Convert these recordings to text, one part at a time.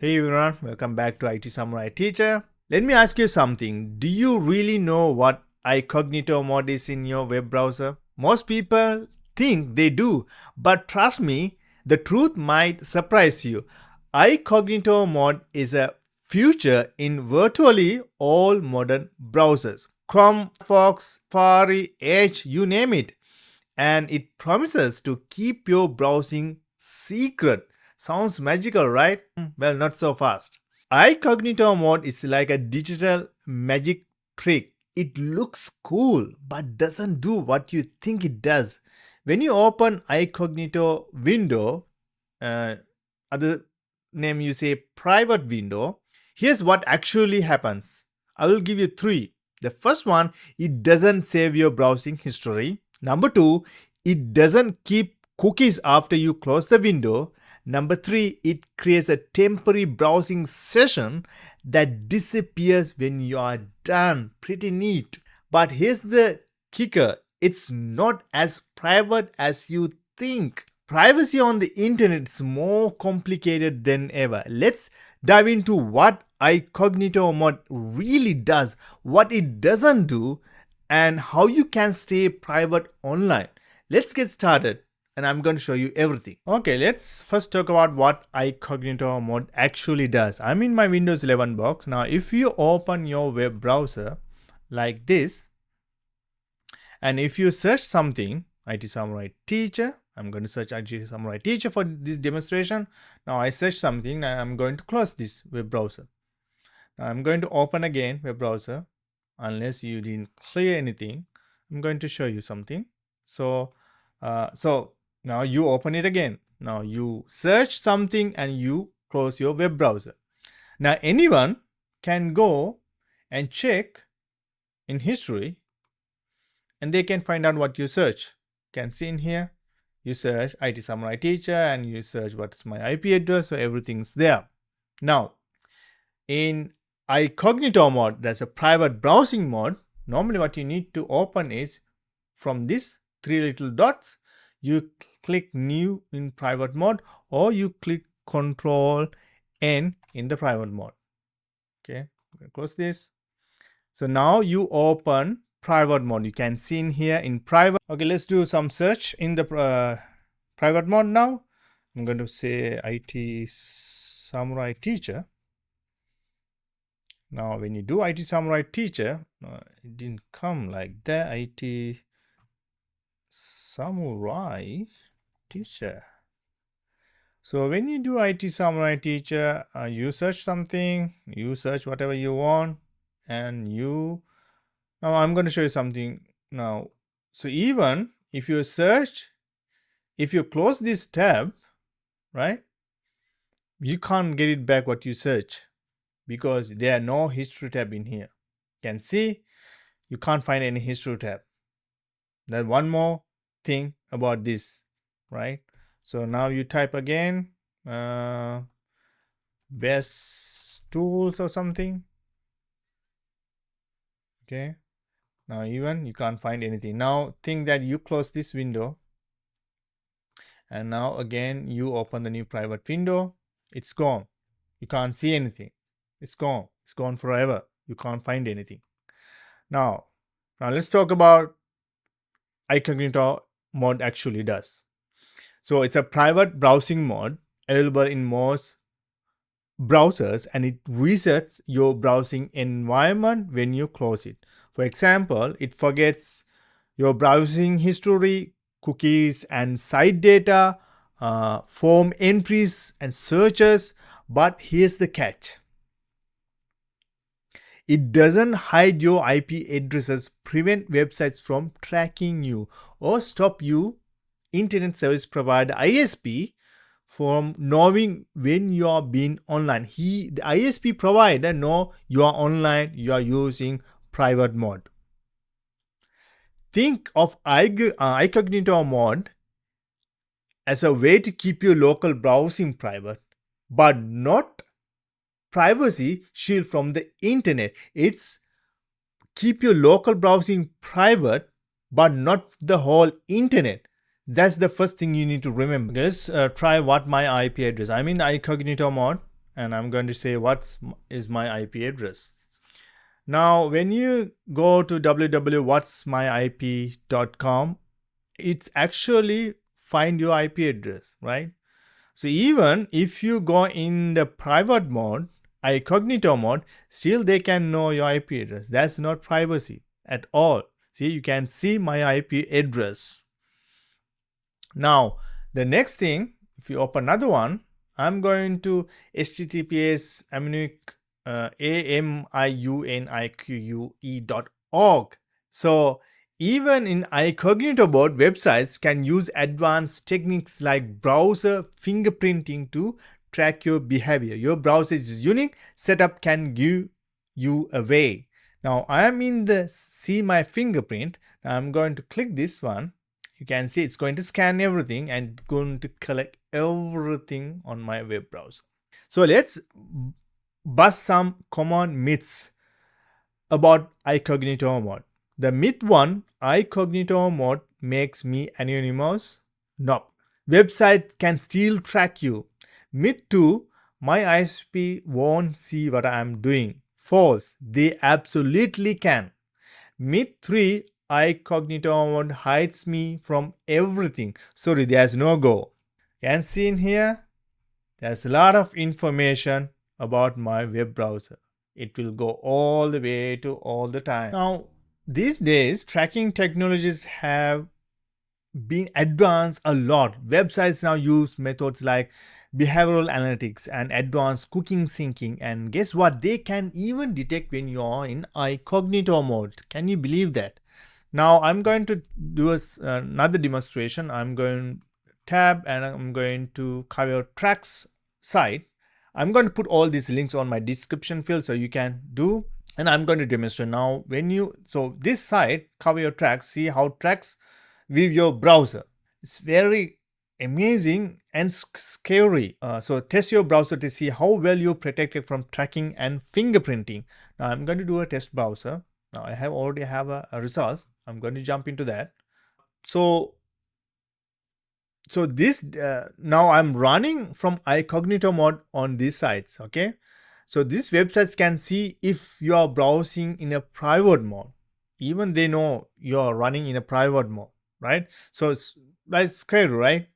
Hey everyone, welcome back to IT Samurai Teacher. Let me ask you something. Do you really know what Incognito Mode is in your web browser? Most people think they do, but trust me, the truth might surprise you. Incognito Mode is a feature in virtually all modern browsers. Chrome, Firefox, Safari, Edge, you name it. And it promises to keep your browsing secret. Sounds magical, right? Well, not so fast. Incognito mode is like a digital magic trick. It looks cool, but doesn't do what you think it does. When you open Incognito window, other name you say private window, here's what actually happens. I will give you three. The first one, it doesn't save your browsing history. Number two, it doesn't keep cookies after you close the window. Number three, it creates a temporary browsing session that disappears when you are done. Pretty neat. But here's the kicker, it's not as private as you think. Privacy on the internet is more complicated than ever. Let's dive into what Incognito mode really does, what it doesn't do, and how you can stay private online. Let's get started and I'm going to show you everything. Okay, let's first talk about what Incognito mode actually does. I'm in my Windows 11 box. Now, if you open your web browser like this, and if you search something, IT Samurai Teacher, I'm going to search IT Samurai Teacher for this demonstration. Now I search something and I'm going to close this web browser. Now I'm going to open again web browser. Unless you didn't clear anything, I'm going to show you something. So now you open it again. Now you search something and you close your web browser. Now anyone can go and check in history and they can find out what you search. You can see in here, you search IT Samurai Teacher and you search what's my IP address, so everything's there. Now, in Incognito mode, that's a private browsing mode. Normally what you need to open is from this three little dots, you click new in private mode or you click Control N in the private mode. Okay, close this. So now you open private mode. You can see in here in private. Okay, let's do some search in the private mode now. I'm going to say IT Samurai Teacher. Now when you do IT Samurai Teacher, it didn't come like that. IT Samurai Teacher. So when you do IT Samurai Teacher, you search something, you search whatever you want, and now I'm going to show you something now. So even if you search, if you close this tab, right, you can't get it back what you search because there are no history tab in here. You can see you can't find any history tab. Then one more thing about this, right? So now you type again, best tools or something. Okay. Now even you can't find anything. Now think that you close this window and now again you open the new private window. It's gone. You can't see anything. It's gone. It's gone forever. You can't find anything. Now let's talk about Incognito mode actually does. So it's a private browsing mode available in most browsers and it resets your browsing environment when you close it. For example, it forgets your browsing history, cookies and site data, form entries and searches. But here's the catch. It doesn't hide your IP addresses, prevent websites from tracking you, or stop you, Internet Service Provider ISP, from knowing when you are being online. The ISP provider know you are online, you are using private mode. Think of Incognito mode as a way to keep your local browsing private, but not privacy shield from the internet. It's keep your local browsing private, but not the whole internet. That's the first thing you need to remember. Let's try what my IP address. I'm in Incognito mode and I'm going to say what is my IP address. Now, when you go to www.whatsmyip.com, it's actually find your IP address, right? So even if you go in the private mode, incognito mode, still they can know your IP address. That's not privacy at all. See, you can see my IP address. Now, the next thing, if you open another one, I'm going to https amiunique.org. So even in incognito mode, websites can use advanced techniques like browser fingerprinting to track your behavior. Your browser's unique setup can give you away. Now I am in the see my fingerprint. Now I'm going to click this one. You can see it's going to scan everything and going to collect everything on my web browser. So let's bust some common myths about incognito mode. The myth 1, incognito mode makes me anonymous. No. Website can still track you. Myth 2, my ISP won't see what I'm doing. False. They absolutely can. Myth 3, incognito mode hides me from everything. Sorry, there's no go. Can see in here, there's a lot of information about my web browser. It will go all the way to all the time. Now, these days, tracking technologies have been advanced a lot. Websites now use methods like behavioral analytics and advanced cookie syncing, and guess what? They can even detect when you are in incognito mode. Can you believe that? Now I'm going to do another demonstration. I'm going tab and I'm going to cover tracks site. I'm going to put all these links on my description field so you can do, and I'm going to demonstrate now. So this site, cover your tracks, see how tracks with your browser. It's very amazing and scary. So test your browser to see how well you're protected from tracking and fingerprinting. Now I'm going to do a test browser. Now I already have a results. I'm going to jump into that. So this now I'm running from incognito mode on these sites. Okay, so these websites can see if you are browsing in a private mode. Even they know you are running in a private mode, right? So it's scary, right?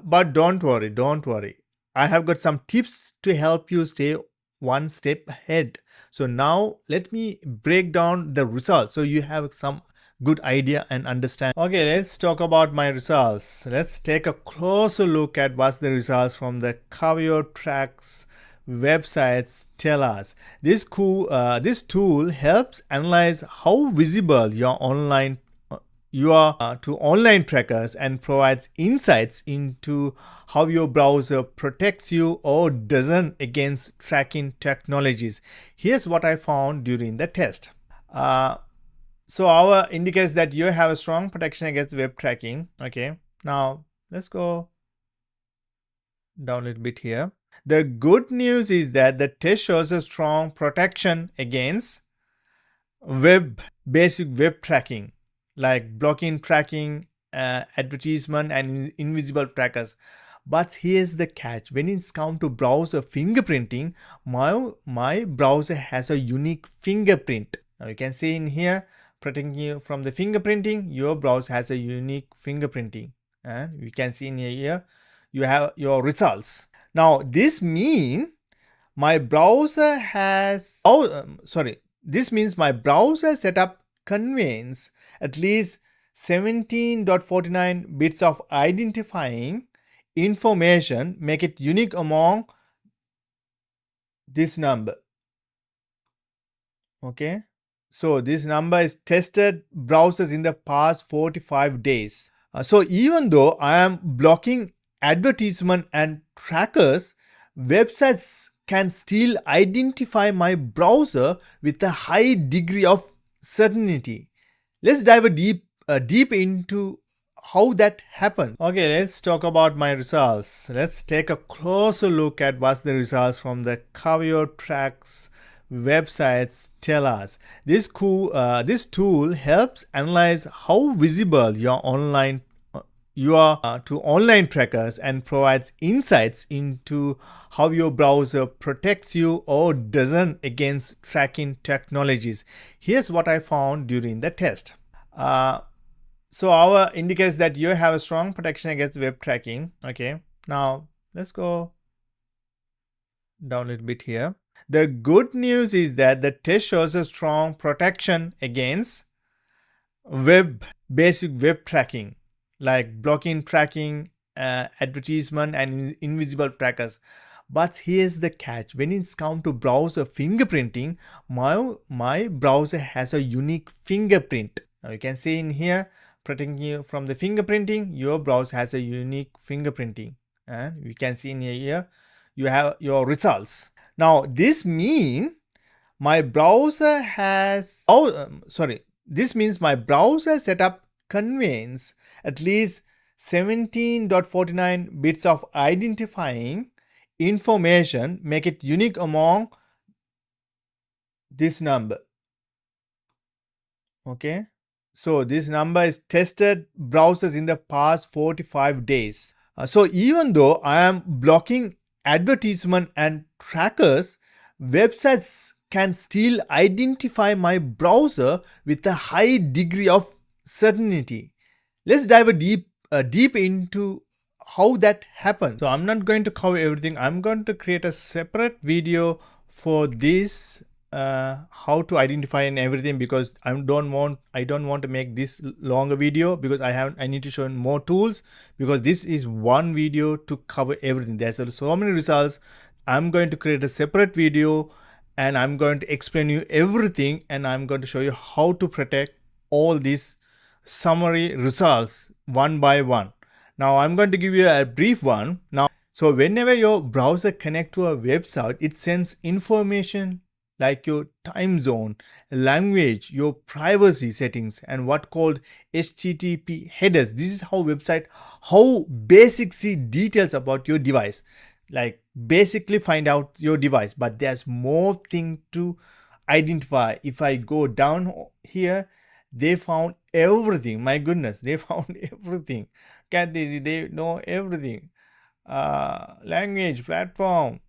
But don't worry. I have got some tips to help you stay one step ahead. So now let me break down the results so you have some good idea and understand. Okay, let's talk about my results. Let's take a closer look at what's the results from the Cover Your Tracks websites tell us. This tool helps analyze how visible you are to online trackers and provides insights into how your browser protects you or doesn't against tracking technologies. Here's what I found during the test. So our indicates that you have a strong protection against web tracking. Okay, now let's go down a little bit here. The good news is that the test shows a strong protection against basic web tracking, like blocking tracking, advertisement, and invisible trackers. But here's the catch: when it's come to browser fingerprinting, my browser has a unique fingerprint. Now you can see in here, protecting you from the fingerprinting, your browser has a unique fingerprinting, and you can see in here you have your results. Now this means my browser this means my browser setup contains at least 17.49 bits of identifying information, make it unique among this number. Okay, so this number is tested browsers in the past 45 days. So even though I am blocking advertisement and trackers, websites can still identify my browser with a high degree of certainty. Let's dive deep into how that happened. Okay, let's talk about my results. Let's take a closer look at what's the results from the Cover Your Tracks websites tell us. This tool helps analyze how visible to online trackers and provides insights into how your browser protects you or doesn't against tracking technologies. Here's what I found during the test. So our indicates that you have a strong protection against web tracking. Okay, now let's go down a little bit here. The good news is that the test shows a strong protection against basic web tracking, like blocking tracking, advertisement, and invisible trackers. But here's the catch: when it's come to browser fingerprinting, my browser has a unique fingerprint. Now you can see in here, protecting you from the fingerprinting, your browser has a unique fingerprinting, and you can see in here you have your results. Now this means my browser has this means my browser setup contains at least 17.49 bits of identifying information, make it unique among this number. Okay, so this number is tested browsers in the past 45 days. So even though I am blocking advertisement and trackers, websites can still identify my browser with a high degree of certainty. Let's dive deep into how that happens. So I'm not going to cover everything. I'm going to create a separate video for this, how to identify and everything, because I don't want to make this longer video, because I need to show more tools, because this is one video to cover everything. There's so many results. I'm going to create a separate video and I'm going to explain you everything, and I'm going to show you how to protect all these summary results one by one. Now I'm going to give you a brief one. Now, so whenever your browser connects to a website, it sends information like your time zone, language, your privacy settings, and what called HTTP headers. This is how basic see details about your device, like basically find out your device. But there's more thing to identify. If I go down here, they found everything. My goodness, they found everything. They know everything. Language, platform,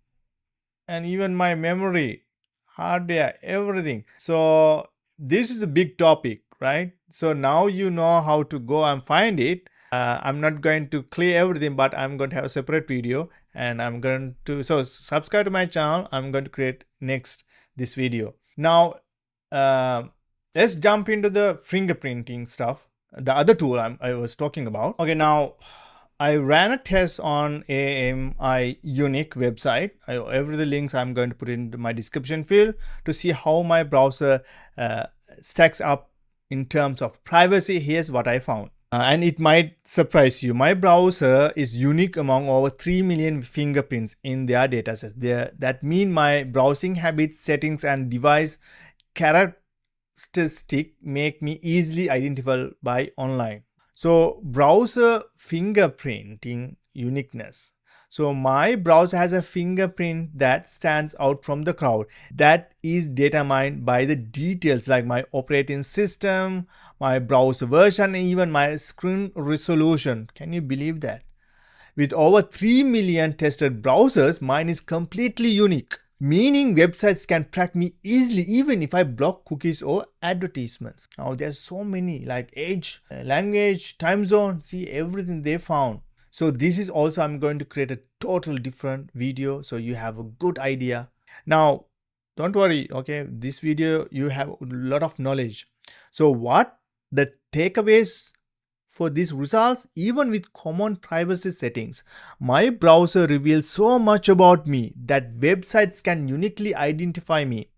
and even my memory, hardware, everything. So this is a big topic, right? So now you know how to go and find it. I'm not going to clear everything, but I'm going to have a separate video, and I'm going to, so subscribe to my channel. I'm going to create next this video. Now let's jump into the fingerprinting stuff, the other tool I was talking about. Okay, now I ran a test on AMI Unique website. Every the links I'm going to put in my description field to see how my browser stacks up in terms of privacy. Here's what I found. And it might surprise you. My browser is unique among over 3 million fingerprints in their datasets. That means my browsing habits, settings, and device characteristic make me easily identifiable by online. So browser fingerprinting uniqueness. So my browser has a fingerprint that stands out from the crowd. That is determined by the details like my operating system, my browser version, and even my screen resolution. Can you believe that? With over 3 million tested browsers, mine is completely unique, meaning websites can track me easily even if I block cookies or advertisements. Now there's so many like age, language, time zone, see everything they found. So this is also, I'm going to create a total different video so you have a good idea. Now don't worry, okay, this video you have a lot of knowledge. So what the takeaways for these results? Even with common privacy settings, my browser reveals so much about me that websites can uniquely identify me.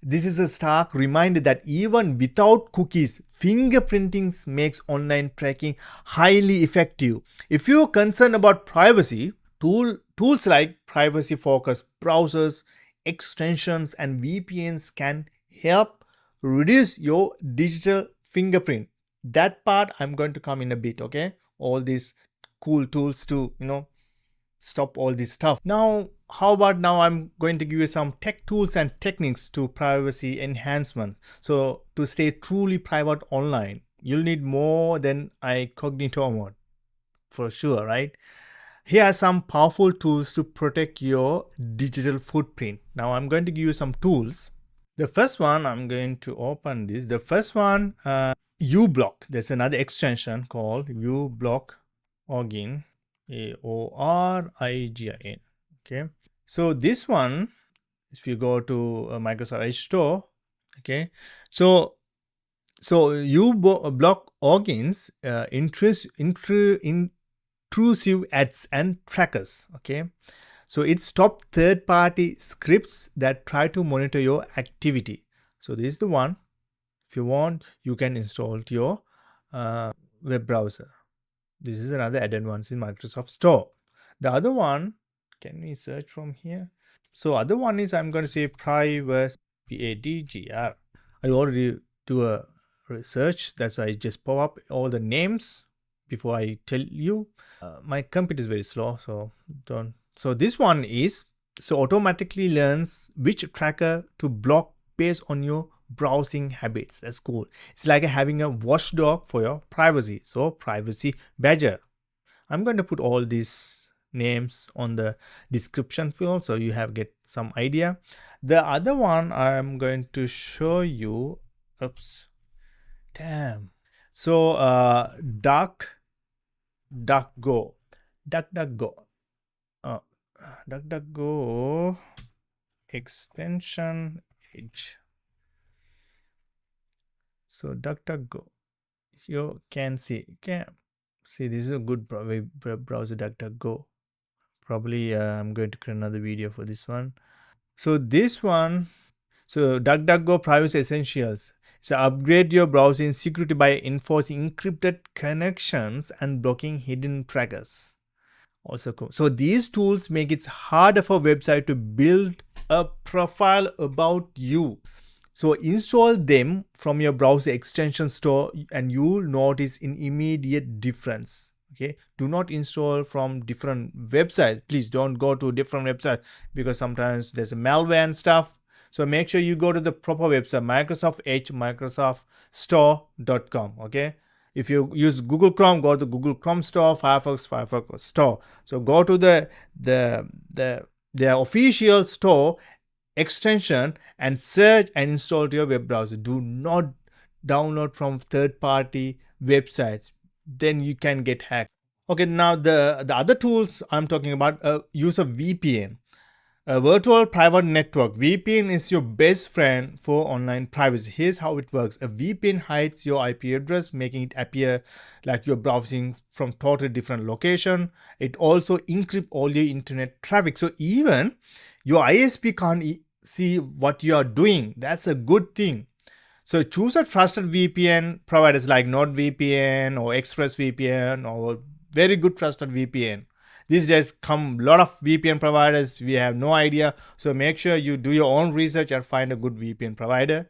This is a stark reminder that even without cookies, fingerprinting makes online tracking highly effective. If you're concerned about privacy, tools like privacy-focused browsers, extensions, and VPNs can help reduce your digital fingerprint. That part I'm going to come in a bit, okay? All these cool tools to, stop all this stuff. Now, how about now I'm going to give you some tech tools and techniques to privacy enhancement. So to stay truly private online, you'll need more than Incognito Mode. for sure, right? Here are some powerful tools to protect your digital footprint. Now I'm going to give you some tools. The first one, I'm going to open this. The first one, uBlock. There's another extension called uBlock Origin, AORIGIN. Okay. So this one, if you go to Microsoft Edge Store, okay. So uBlock Origins intrusive ads and trackers. Okay. So it stops third-party scripts that try to monitor your activity. So this is the one. If you want, you can install to your web browser. This is another add-on ones in Microsoft Store. The other one, can we search from here? So other one is, I'm going to say Privacy, PADGR. I already do a research. That's why I just pop up all the names before I tell you. My computer is very slow, so don't. So this one is, so automatically learns which tracker to block based on your browsing habits. That's cool. It's like having a watchdog for your privacy. So Privacy Badger. I'm going to put all these names on the description field so you have get some idea. The other one I'm going to show you. Oops. Damn. So DuckDuckGo. DuckDuckGo extension Edge. So DuckDuckGo, you can see, this is a good web browser, DuckDuckGo. Probably I'm going to create another video for this one. So this one, so DuckDuckGo Privacy Essentials. So upgrade your browsing security by enforcing encrypted connections and blocking hidden trackers. Also cool. So these tools make it harder for website to build a profile about you. So install them from your browser extension store and you'll notice an immediate difference. Okay, do not install from different websites. Please don't go to different websites because sometimes there's a malware and stuff. So make sure you go to the proper website, Microsoft Edge, microsoftstore.com. Okay. If you use Google Chrome, go to Google Chrome Store, Firefox Store. So go to the official store extension and search and install to your web browser. Do not download from third-party websites. Then you can get hacked. Okay, now the other tools I'm talking about, use of VPN. A virtual private network. VPN is your best friend for online privacy. Here's how it works. A VPN hides your IP address, making it appear like you're browsing from totally different location. It also encrypts all your internet traffic. So even your ISP can't see what you are doing. That's a good thing. So choose a trusted VPN providers like NordVPN or ExpressVPN or very good trusted VPN. These days come a lot of VPN providers. We have no idea. So make sure you do your own research and find a good VPN provider.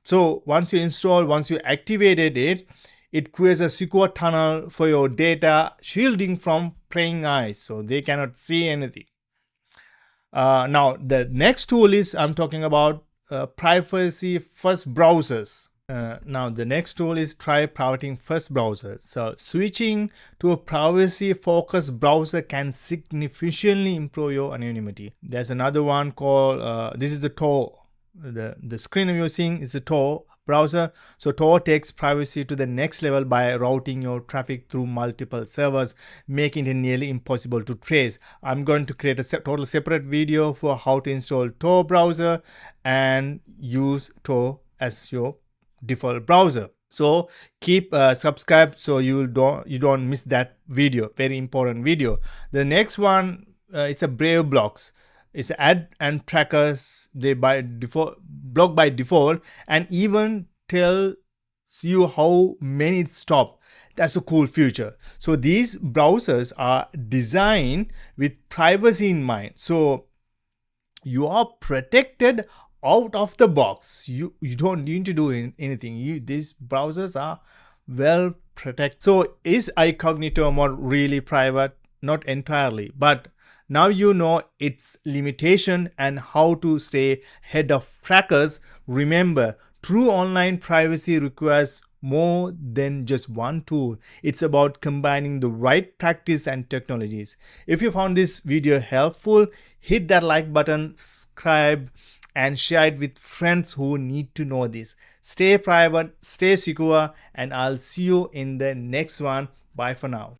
So once you install, once you activated it, it creates a secure tunnel for your data, shielding from prying eyes. So they cannot see anything. Now the next tool is, I'm talking about privacy first browsers. Now the next tool is try privacy first browser. So switching to a privacy focused browser can significantly improve your anonymity. There's another one called this is the Tor. The screen you're seeing is a Tor browser. So Tor takes privacy to the next level by routing your traffic through multiple servers, making it nearly impossible to trace. I'm going to create a total separate video for how to install Tor browser and use Tor as your default browser. So keep subscribed so you don't miss that video. Very important video. The next one is a Brave blocks. It's ad and trackers. They by default block by default and even tells you how many it stop. That's a cool feature. So these browsers are designed with privacy in mind. So you are protected out of the box. You don't need to do anything. These browsers are well protected. So is Incognito Mode really private? Not entirely, but now you know its limitation and how to stay ahead of trackers. Remember, true online privacy requires more than just one tool. It's about combining the right practice and technologies. If you found this video helpful, hit that like button, subscribe, and share it with friends who need to know this. Stay private, stay secure, and I'll see you in the next one. Bye for now.